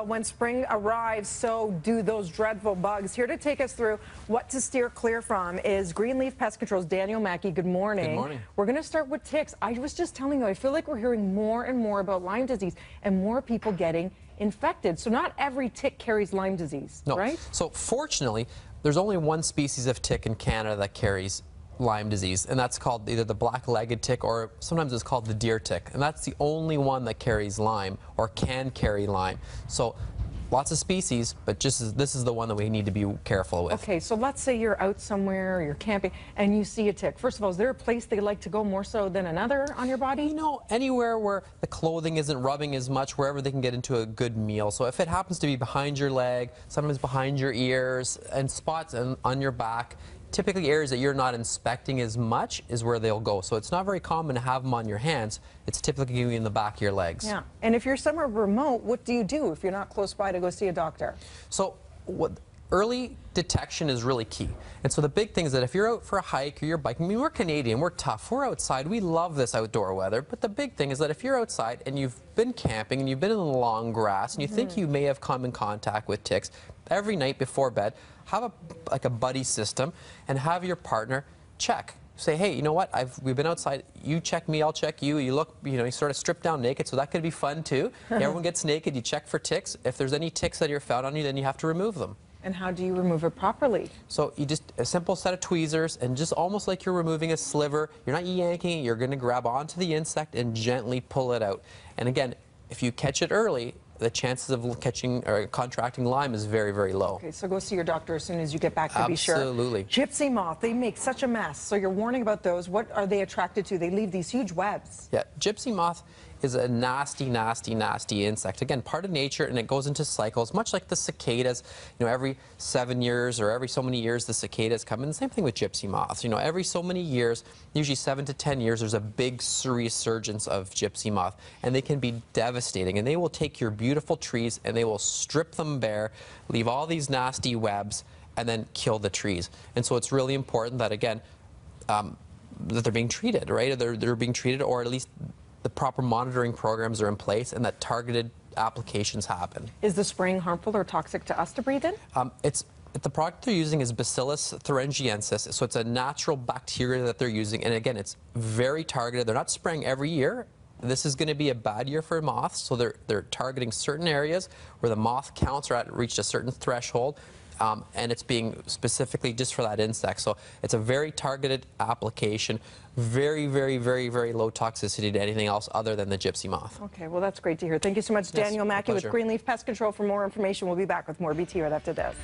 When spring arrives, so do those dreadful bugs. Here to take us through what to steer clear from is GreenLeaf Pest Control's Daniel Mackie. Good morning. Good morning. We're going to start with ticks. I was just telling you, I feel like we're hearing more and more about Lyme disease and more people getting infected. So not every tick carries Lyme disease, No. right? So fortunately, there's only one species of tick in Canada that carries Lyme disease, and that's called either the black-legged tick or sometimes it's called the deer tick, and that's the only one that carries Lyme or can carry Lyme. So lots of species, but this is the one that we need to be careful with. Okay, so let's say you're out somewhere or you're camping and you see a tick. First of all, is there a place they like to go more so than another on your body? You know, anywhere where the clothing isn't rubbing as much, wherever they can get into a good meal. So if it happens to be behind your leg, sometimes behind your ears, and spots on your back, typically areas that you're not inspecting as much is where they'll go. So it's not very common to have them on your hands. It's typically in the back of your legs. Yeah, and if you're somewhere remote, what do you do if you're not close by to go see a doctor? So early detection is really key. And so the big thing is that if you're out for a hike or you're biking, I mean, we're Canadian, we're tough, we're outside, we love this outdoor weather, but the big thing is that if you're outside and you've been camping and you've been in the long grass and you think you may have come in contact with ticks, every night before bed, have like a buddy system and have your partner check. Say, hey, you know what? We've been outside. You check me, I'll check you. You look, you know, you sort of strip down naked, so that could be fun too. Everyone gets naked. You check for ticks. If there's any ticks that are found on you, then you have to remove them. And how do you remove it properly? So you just a simple set of tweezers, and just almost like you're removing a sliver. You're not yanking it. You're going to grab onto the insect and gently pull it out. And again, if you catch it early, the chances of catching or contracting Lyme is very, very low. Okay, so go see your doctor as soon as you get back to be sure. Absolutely. Gypsy moth, they make such a mess. So you're warning about those. What are they attracted to? They leave these huge webs. Yeah, gypsy moth is a nasty, nasty, nasty insect. Again, part of nature, and it goes into cycles, much like the cicadas. You know, every 7 years or every so many years, the cicadas come in. The same thing with gypsy moths. You know, every so many years, usually 7 to 10 years, there's a big resurgence of gypsy moth, and they can be devastating. And they will take your beautiful trees and they will strip them bare, leave all these nasty webs, and then kill the trees. And so it's really important that, again, that they're being treated, right? They're being treated, or at least the proper monitoring programs are in place and that targeted applications happen. Is the spraying harmful or toxic to us to breathe in? The product they're using is Bacillus thuringiensis, so it's a natural bacteria that they're using, and again, it's very targeted. They're not spraying every year. This is going to be a bad year for moths, so they're targeting certain areas where the moth counts are reached a certain threshold. And it's being specifically just for that insect. So it's a very targeted application, very, very, very, very low toxicity to anything else other than the gypsy moth. Okay, well, that's great to hear. Thank you so much, Daniel Mackie with GreenLeaf Pest Control. For more information, we'll be back with more BT right after this.